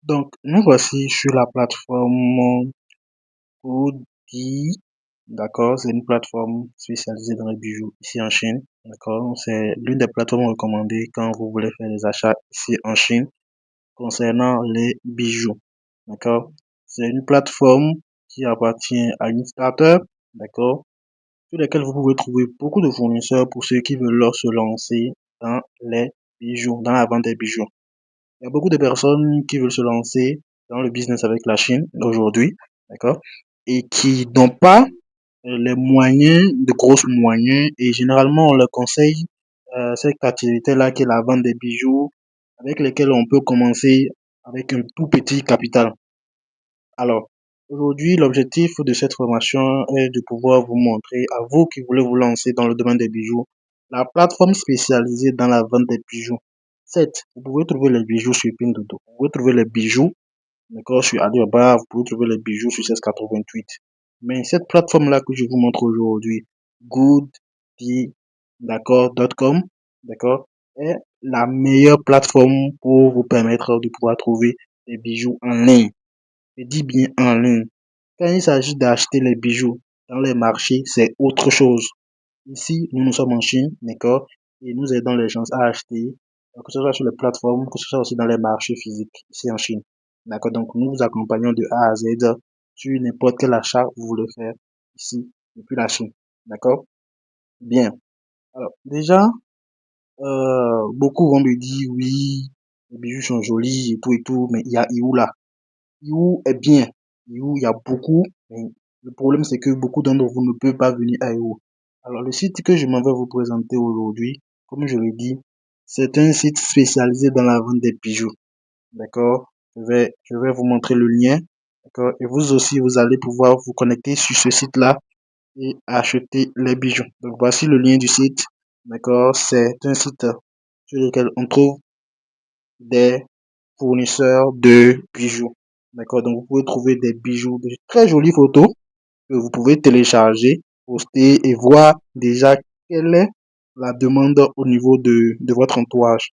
Donc, nous voici sur la plateforme Goody. D'accord, c'est une plateforme spécialisée dans les bijoux ici en Chine. D'accord, c'est l'une des plateformes recommandées quand vous voulez faire des achats ici en Chine concernant les bijoux. D'accord, c'est une plateforme qui appartient à une startup. D'accord, sur laquelle vous pouvez trouver beaucoup de fournisseurs pour ceux qui veulent se lancer dans les bijoux, dans la vente des bijoux. Il y a beaucoup de personnes qui veulent se lancer dans le business avec la Chine aujourd'hui, d'accord, et qui n'ont pas les moyens, de gros moyens, et généralement on leur conseille cette activité-là qui est la vente des bijoux, avec lesquels on peut commencer avec un tout petit capital. Alors, aujourd'hui, l'objectif de cette formation est de pouvoir vous montrer, à vous qui voulez vous lancer dans le domaine des bijoux, la plateforme spécialisée dans la vente des bijoux. Certes, vous pouvez trouver les bijoux sur Pinduoduo, vous pouvez trouver les bijoux, d'accord, sur Alibaba, vous pouvez trouver les bijoux sur 1688. Mais cette plateforme-là que je vous montre aujourd'hui, goody, d'accord, .com, d'accord, est la meilleure plateforme pour vous permettre de pouvoir trouver des bijoux en ligne. Je dis bien en ligne. Quand il s'agit d'acheter les bijoux dans les marchés, c'est autre chose. Ici, nous sommes en Chine, d'accord, et nous aidons les gens à acheter, que ce soit sur les plateformes, que ce soit aussi dans les marchés physiques, ici en Chine. D'accord, donc nous vous accompagnons de A à Z sur n'importe quel achat que vous voulez faire ici, depuis la Chine. D'accord? Bien. Alors, déjà, beaucoup vont me dire, oui, les bijoux sont jolis et tout, mais il y a Iou là. You est bien. You, il y a beaucoup, mais le problème c'est que beaucoup d'entre vous ne peuvent pas venir à You. Alors le site que je m'en vais vous présenter aujourd'hui, comme je l'ai dit, c'est un site spécialisé dans la vente des bijoux. D'accord? Je vais vous montrer le lien. D'accord? Et vous aussi, vous allez pouvoir vous connecter sur ce site-là et acheter les bijoux. Donc voici le lien du site. D'accord? C'est un site sur lequel on trouve des fournisseurs de bijoux. D'accord, donc vous pouvez trouver des bijoux, de très jolies photos que vous pouvez télécharger, poster et voir déjà quelle est la demande au niveau de votre entourage.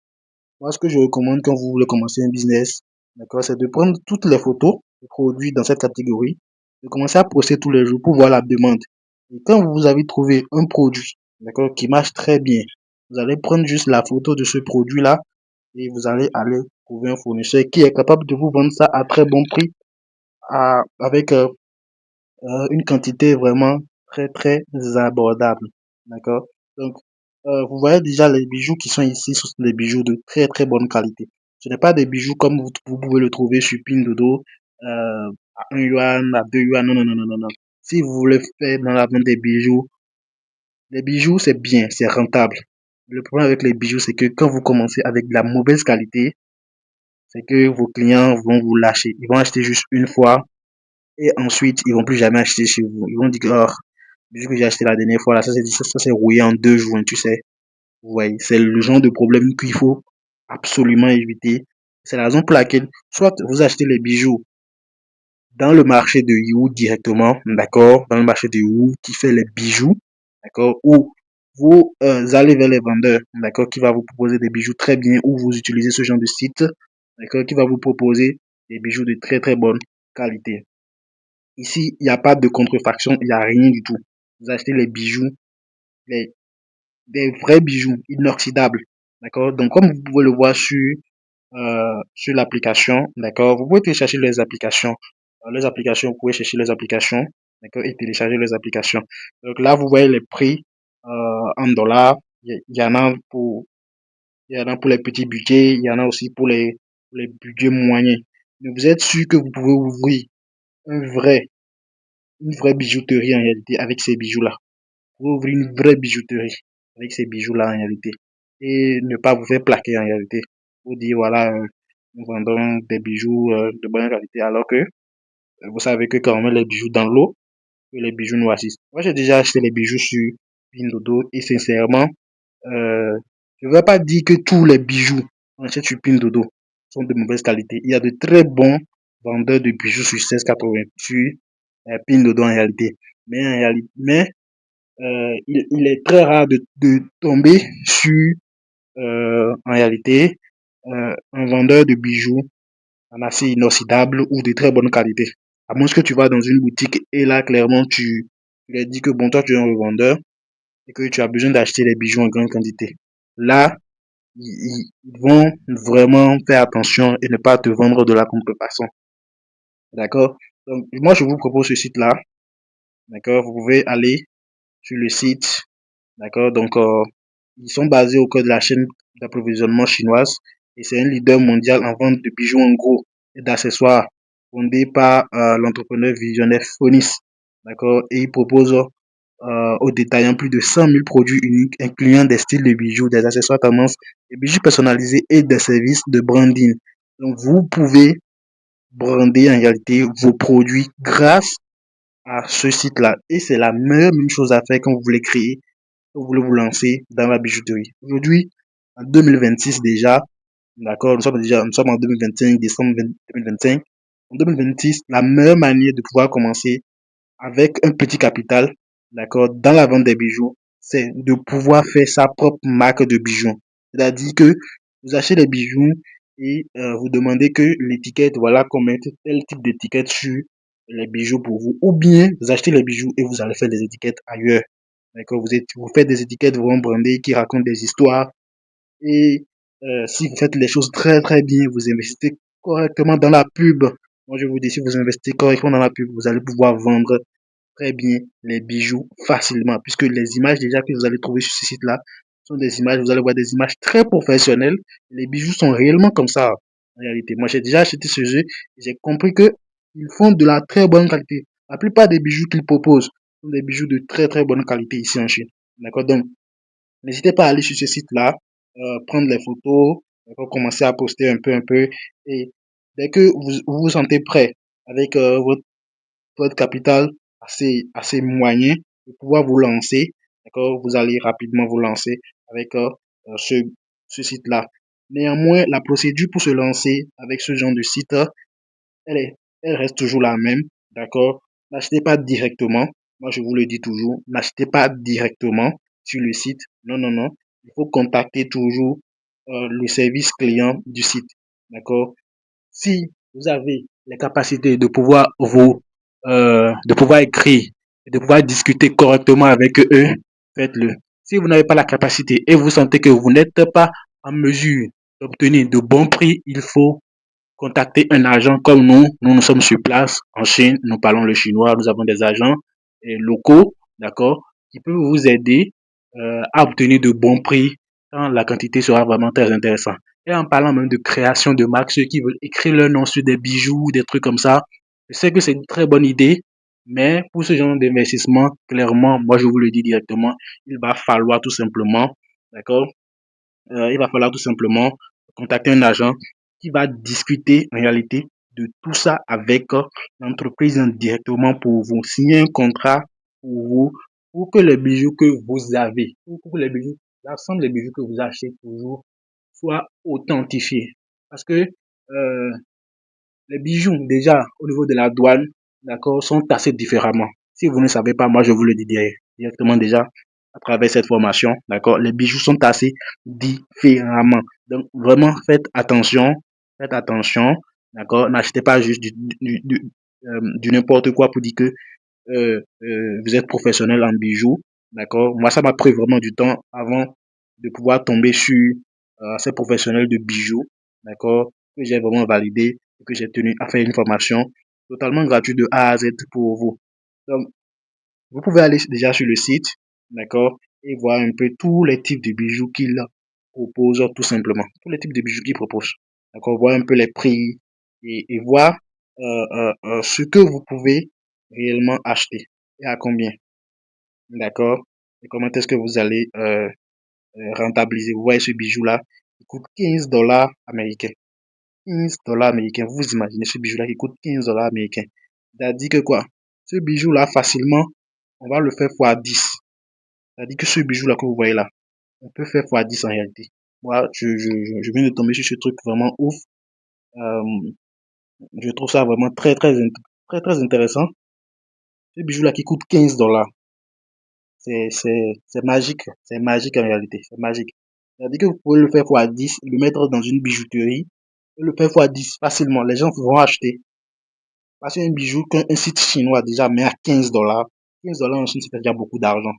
Moi, ce que je recommande quand vous voulez commencer un business, d'accord, c'est de prendre toutes les photos de produits dans cette catégorie, de commencer à poster tous les jours pour voir la demande. Et quand vous avez trouvé un produit, d'accord, qui marche très bien, vous allez prendre juste la photo de ce produit-là et vous allez aller trouver un fournisseur qui est capable de vous vendre ça à très bon prix, avec une quantité vraiment très très abordable. D'accord? Donc, vous voyez déjà les bijoux qui sont ici, ce sont des bijoux de très très bonne qualité. Ce n'est pas des bijoux comme vous pouvez le trouver sur Pinduoduo, à 1 yuan, à 2 yuan. Non, non, non, non, non, non. Si vous voulez faire dans la vente des bijoux, les bijoux c'est bien, c'est rentable. Le problème avec les bijoux, c'est que quand vous commencez avec de la mauvaise qualité, c'est que vos clients vont vous lâcher. Ils vont acheter juste une fois et ensuite, ils vont plus jamais acheter chez vous. Ils vont dire que, oh, vu que j'ai acheté la dernière fois, là, ça s'est rouillé en 2 jours, tu sais. Vous voyez, c'est le genre de problème qu'il faut absolument éviter. C'est la raison pour laquelle, soit vous achetez les bijoux dans le marché de You directement, d'accord, dans le marché de You qui fait les bijoux, d'accord, ou vous allez vers les vendeurs, d'accord, qui va vous proposer des bijoux très bien, ou vous utilisez ce genre de site, d'accord, qui va vous proposer des bijoux de très très bonne qualité. Ici, il n'y a pas de contrefaction, il n'y a rien du tout. Vous achetez les bijoux, les, des vrais bijoux inoxydables. D'accord? Donc, comme vous pouvez le voir sur l'application, d'accord? Vous pouvez télécharger les applications. Les applications, vous pouvez chercher les applications, d'accord? Et télécharger les applications. Donc là, vous voyez les prix en dollars. Il y en a il y en a pour les petits budgets, il y en a aussi pour les budgets moyens. Mais vous êtes sûr que vous pouvez ouvrir un vrai une vraie bijouterie en réalité avec ces bijoux-là. Vous pouvez ouvrir une vraie bijouterie avec ces bijoux-là en réalité et ne pas vous faire plaquer en réalité. Vous dire voilà, nous vendons des bijoux de bonne qualité alors que vous savez que quand on met les bijoux dans l'eau, que les bijoux noircissent. Moi j'ai déjà acheté les bijoux sur Pinduoduo et sincèrement, je ne vais pas dire que tous les bijoux qu'on achète sur Pinduoduo sont de mauvaise qualité. Il y a de très bons vendeurs de bijoux sur 1680 sur Pinduoduo en réalité. Mais il est très rare de tomber sur, en réalité, un vendeur de bijoux en acier inoxydable ou de très bonne qualité. À moins que tu vas dans une boutique et là, clairement, tu leur dis que bon, toi, tu es un revendeur et que tu as besoin d'acheter les bijoux en grande quantité. Là, ils vont vraiment faire attention et ne pas te vendre de la contrefaçon. D'accord? Donc, moi, je vous propose ce site-là. D'accord? Vous pouvez aller sur le site. D'accord? Donc, ils sont basés au cœur de la chaîne d'approvisionnement chinoise et c'est un leader mondial en vente de bijoux en gros et d'accessoires fondé par l'entrepreneur visionnaire Phonis. D'accord? Et il propose aux détaillants plus de 100 000 produits uniques, incluant des styles de bijoux, des accessoires tendance, des bijoux personnalisés et des services de branding. Donc, vous pouvez brander en réalité vos produits grâce à ce site-là. Et c'est la meilleure même chose à faire quand vous voulez créer, quand vous voulez vous lancer dans la bijouterie. Aujourd'hui, en 2026 déjà, d'accord, nous sommes en 2025, décembre 2025. En 2026, la meilleure manière de pouvoir commencer avec un petit capital, d'accord, dans la vente des bijoux, c'est de pouvoir faire sa propre marque de bijoux. C'est-à-dire que vous achetez les bijoux et vous demandez que l'étiquette, voilà, qu'on mette tel type d'étiquette sur les bijoux pour vous. Ou bien vous achetez les bijoux et vous allez faire des étiquettes ailleurs. D'accord, vous faites des étiquettes vraiment brandées qui racontent des histoires. Et si vous faites les choses très très bien, vous investissez correctement dans la pub. Moi, je vous dis, si vous investissez correctement dans la pub, vous allez pouvoir vendre très bien les bijoux facilement, puisque les images déjà que vous allez trouver sur ce site-là sont des images, vous allez voir des images très professionnelles. Les bijoux sont réellement comme ça, en réalité. Moi, j'ai déjà acheté ce jeu et j'ai compris que ils font de la très bonne qualité. La plupart des bijoux qu'ils proposent sont des bijoux de très très bonne qualité ici en Chine. D'accord? Donc, n'hésitez pas à aller sur ce site-là, prendre les photos, d'accord, commencer à poster un peu, et dès que vous vous sentez prêt avec votre capital assez moyen pour pouvoir vous lancer, d'accord, vous allez rapidement vous lancer avec ce, ce site-là. Néanmoins, la procédure pour se lancer avec ce genre de site, elle est, elle reste toujours la même, d'accord? N'achetez pas directement. Moi, je vous le dis toujours, n'achetez pas directement sur le site. Non, non, non. Il faut contacter toujours le service client du site, d'accord? Si vous avez les capacités de pouvoir écrire et de pouvoir discuter correctement avec eux, faites-le. Si vous n'avez pas la capacité et vous sentez que vous n'êtes pas en mesure d'obtenir de bons prix, il faut contacter un agent comme nous. Nous sommes sur place en Chine, nous parlons le chinois, nous avons des agents locaux, d'accord, qui peuvent vous aider à obtenir de bons prix quand la quantité sera vraiment très intéressante. Et en parlant même de création de marques, ceux qui veulent écrire leur nom sur des bijoux, des trucs comme ça, je sais que c'est une très bonne idée, mais pour ce genre d'investissement, clairement, moi je vous le dis directement, il va falloir tout simplement, d'accord, il va falloir tout simplement contacter un agent qui va discuter en réalité de tout ça avec l'entreprise directement pour vous signer un contrat pour vous, pour que les bijoux que vous avez, pour que les bijoux, l'ensemble des bijoux que vous achetez toujours soient authentifiés. Parce que les bijoux, déjà, au niveau de la douane, d'accord, sont taxés différemment. Si vous ne savez pas, moi, je vous le dis directement déjà à travers cette formation, d'accord, les bijoux sont taxés différemment. Donc, vraiment, faites attention, d'accord, n'achetez pas juste du n'importe quoi pour dire que vous êtes professionnel en bijoux, d'accord. Moi, ça m'a pris vraiment du temps avant de pouvoir tomber sur ces professionnels de bijoux, d'accord, que j'ai vraiment validé et que j'ai tenu à faire une formation totalement gratuite de A à Z pour vous. Donc, vous pouvez aller déjà sur le site, d'accord, et voir un peu tous les types de bijoux qu'il propose, tout simplement. Tous les types de bijoux qu'il propose. D'accord, voir un peu les prix et voir ce que vous pouvez réellement acheter et à combien. D'accord, et comment est-ce que vous allez rentabiliser. Vous voyez ce bijou-là, il coûte 15 dollars américains. 15 dollars américains. Vous imaginez ce bijou-là qui coûte 15 dollars américains. C'est-à-dire que quoi? Ce bijou-là, facilement, on va le faire fois 10. C'est-à-dire que ce bijou-là que vous voyez là, on peut faire fois 10 en réalité. Moi, je viens de tomber sur ce truc vraiment ouf. Euh, je trouve ça vraiment très intéressant. Ce bijou-là qui coûte 15 dollars. C'est magique. C'est magique en réalité. C'est magique. C'est-à-dire que vous pouvez le faire fois 10, le mettre dans une bijouterie le faire fois 10 facilement. Les gens vont acheter. Parce qu'un bijou qu'un site chinois déjà met à 15 dollars. 15 dollars en Chine, ça fait déjà beaucoup d'argent.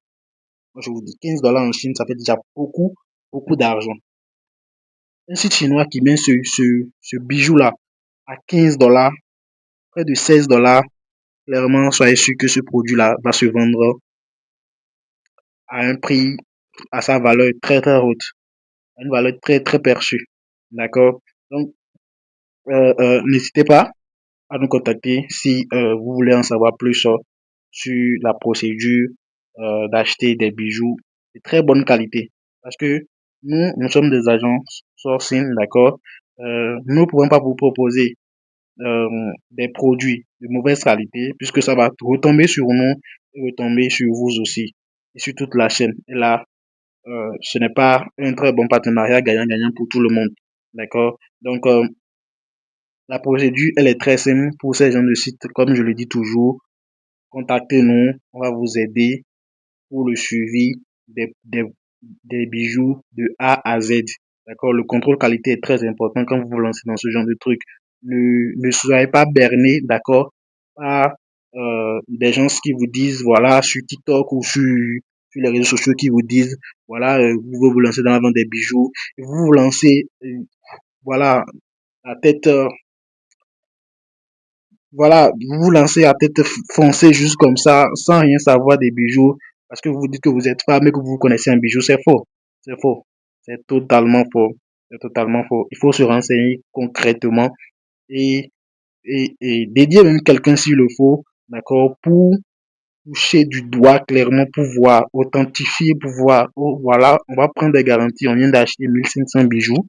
Moi, je vous dis, 15 dollars en Chine, ça fait déjà beaucoup, beaucoup d'argent. Un site chinois qui met ce bijou-là à 15 dollars, près de 16 dollars, clairement, soyez sûr que ce produit-là va se vendre à un prix, à sa valeur très, très haute, à une valeur très, très perçue. D'accord? Donc, n'hésitez pas à nous contacter si vous voulez en savoir plus sur la procédure d'acheter des bijoux de très bonne qualité. Parce que nous sommes des agents sourcing, d'accord? Nous ne pouvons pas vous proposer des produits de mauvaise qualité puisque ça va retomber sur nous et retomber sur vous aussi et sur toute la chaîne. Et là, ce n'est pas un très bon partenariat gagnant-gagnant pour tout le monde. D'accord? Donc, la procédure, elle est très simple pour ces gens de site. Comme je le dis toujours, contactez-nous, on va vous aider pour le suivi des bijoux de A à Z. D'accord? Le contrôle qualité est très important quand vous vous lancez dans ce genre de truc. Ne soyez pas berné, d'accord, par des gens qui vous disent, voilà, sur TikTok ou sur les réseaux sociaux qui vous disent, voilà, vous voulez vous lancer dans la vente des bijoux. Et vous vous lancez, voilà, la tête voilà, vous vous lancez à tête foncée juste comme ça, sans rien savoir des bijoux, parce que vous vous dites que vous êtes femme et que vous connaissez un bijou, c'est faux. C'est faux. C'est totalement faux. C'est totalement faux. Il faut se renseigner concrètement et, et dédier même quelqu'un s'il le faut, d'accord, pour toucher du doigt clairement, pour voir, authentifier, pour voir, oh, voilà, on va prendre des garanties, on vient d'acheter 1500 bijoux,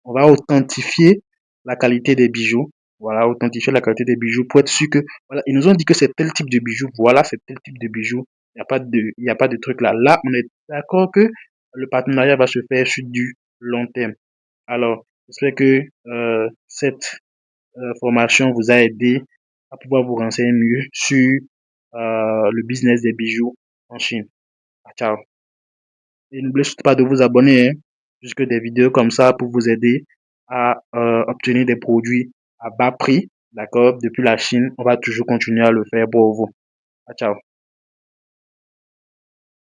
on va authentifier la qualité des bijoux, voilà, authentifier la qualité des bijoux pour être sûr que, voilà, ils nous ont dit que c'est tel type de bijoux, voilà, c'est tel type de bijoux, il n'y a pas de truc là. Là, on est d'accord que le partenariat va se faire sur du long terme. Alors, j'espère que cette formation vous a aidé à pouvoir vous renseigner mieux sur le business des bijoux en Chine. Ah, ciao. Et n'oubliez surtout pas de vous abonner, hein, puisque des vidéos comme ça pour vous aider à obtenir des produits à bas prix, d'accord, depuis la Chine. On va toujours continuer à le faire pour vous. Ah, ciao.